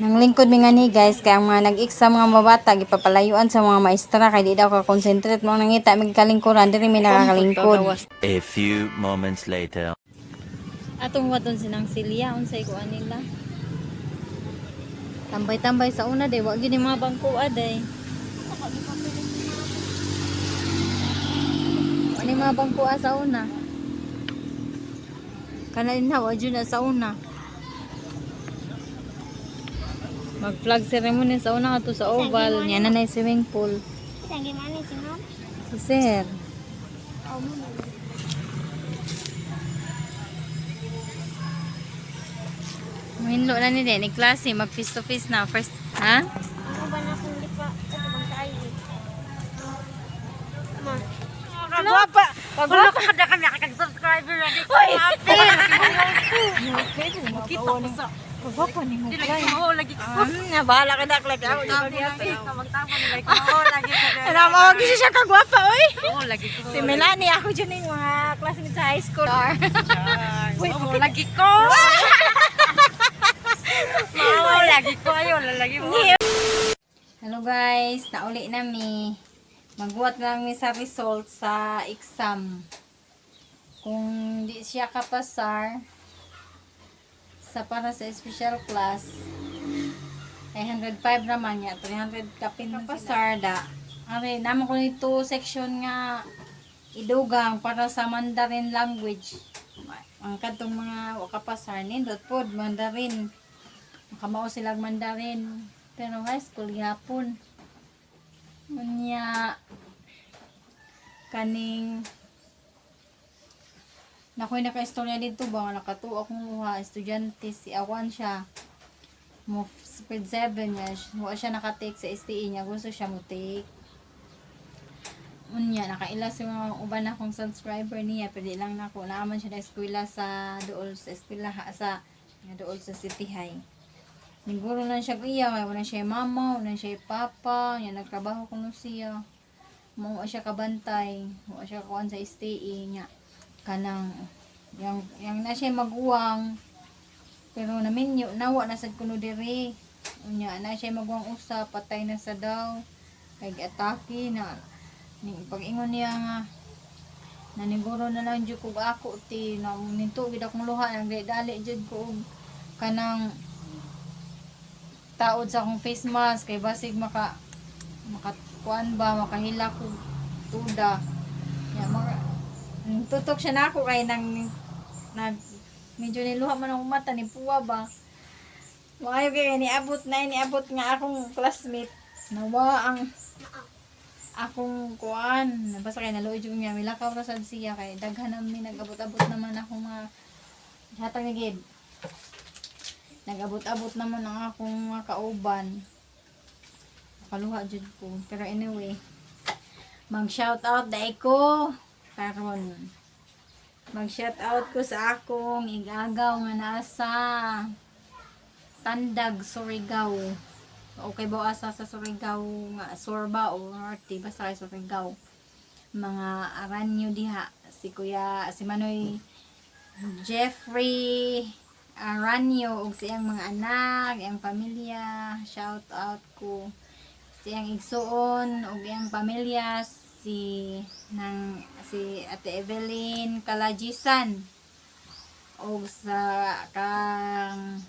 Nang lingkod mi nga ni guys, kaya ang mga nag-exam mga mabata, gipapalayuan sa mga maestra, kaya di daw ka-concentrate mo nangita, may kalingkuran, diri may nakakalingkod. A few moments later. Atong waton sinang silya, unsay kuan nila. Tambay-tambay sa una day, wag gini mga bangkuan day. Ano yung mga bangkuan sa una? Kanalin na, wag yun na sa una. Mag-flag ceremony sa una ka to sa oval. Yan na na yung swimming pool. Isang gimana sih, Mom? Si Sir. Oh, Mom. Mahinlo na ni din. Klase, mag face to face na. First, ha? Ano ba na kung di pa? Ito bang kayo? Ma. Kagwapa! Kagwapa! Kada kami kag-subscriber na dito. Hoy! Kita ko sa. Kagwapa ni mo. Lagi ko lagi ko. Nabahala ka na. Lagi ako. Magtapon lagi ko lagi ko. Alam mo, gisi siya kagwapa, oy! Oo, lagi ko. Si Melanie, ako dyan yung mga classmates sa high school. Oo, lagi ko. Mama, lagi ko ayo lalagi mo. Hello guys, nauli na mi. Magbuhat lang mi sa result sa exam. Kung di siya kapasar sa para sa special class, ay 105 naman niya. 300 kapin kapasar da. Ari, naman ko nito section nga idugang para sa Mandarin language. Ang katong mga wakapasar nindot pod Mandarin. Makamao silang Mandarin. Pero high school yapon. Unya kaning nakoy naka-istorya dito ba nakatuo akong luha estudyante si Awan siya mo grade 7 niya wa siya naka-take sa STE niya gusto siya mo take. Unya nakaila sa mga uban akong subscriber niya pwede lang nako naaman siya na eskwela sa dool sa eskwela sa dool sa City High. Niguro lang siya iya, wala siya mama, wala siya papa, niya nagtrabaho kuno siya. Mo siya kabantay, wa siya kuan sa STE niya. Kanang yang na siya maguwang. Pero naminyo nawa na sad kuno diri. Unya na siya maguwang usa, patay na sa daw. Kay atake na ning pag-ingon niya nga naniguro na lang jud kog ako ti na ninto gid akong luha nang dali jud ko kanang taod sa akong face mask kay basig makakuan ba makahila ko tuda ya mga tutok siya na ako kay nang medyo niluha man ang mata ni puwa ba maayo kay niabot nga akong classmate nawa ang akong kuan basta kay naluoy jud niya milakaw ra sad siya kay daghan namin nagabot-abot naman ako mga hatang ni gid nag-abot-abot naman ang akong mga kauban. Nakaluha jud ko. Pero anyway, mag-shoutout dai ko karon. Mag-shoutout ko sa akong igagaw nga nasa Tandag, Surigao. Okay ba asa sa Surigao nga Sorba o Norte basta kay Surigao. Mga aranyo diha si Kuya si Manoy Jeffrey Aranyo ug siyang mga anak, iyang pamilya, shout out ko siyang igsuon ug iyang pamilya si Ate Evelyn Kalajisan ug sa kang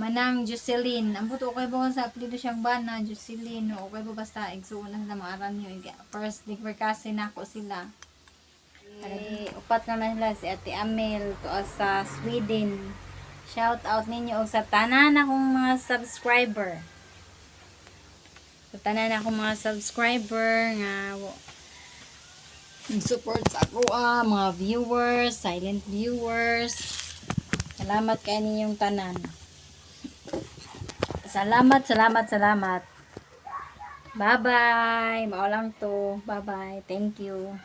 Manang Jocelyn. Ang buto okay ba sa apelyido siyang bana Jocelyn o okay ba basta igsuon na sa mga Aranyo first degree kasi nako sila. Upat na sila si Ate Amel to sa Sweden. Shout out ninyo og sa tanan akong mga subscriber. Sa tanan akong mga subscriber nga support sa ako mga viewers, silent viewers. Salamat kay ninyong tanan. Salamat. Bye-bye. Mao lang to. Bye-bye. Thank you.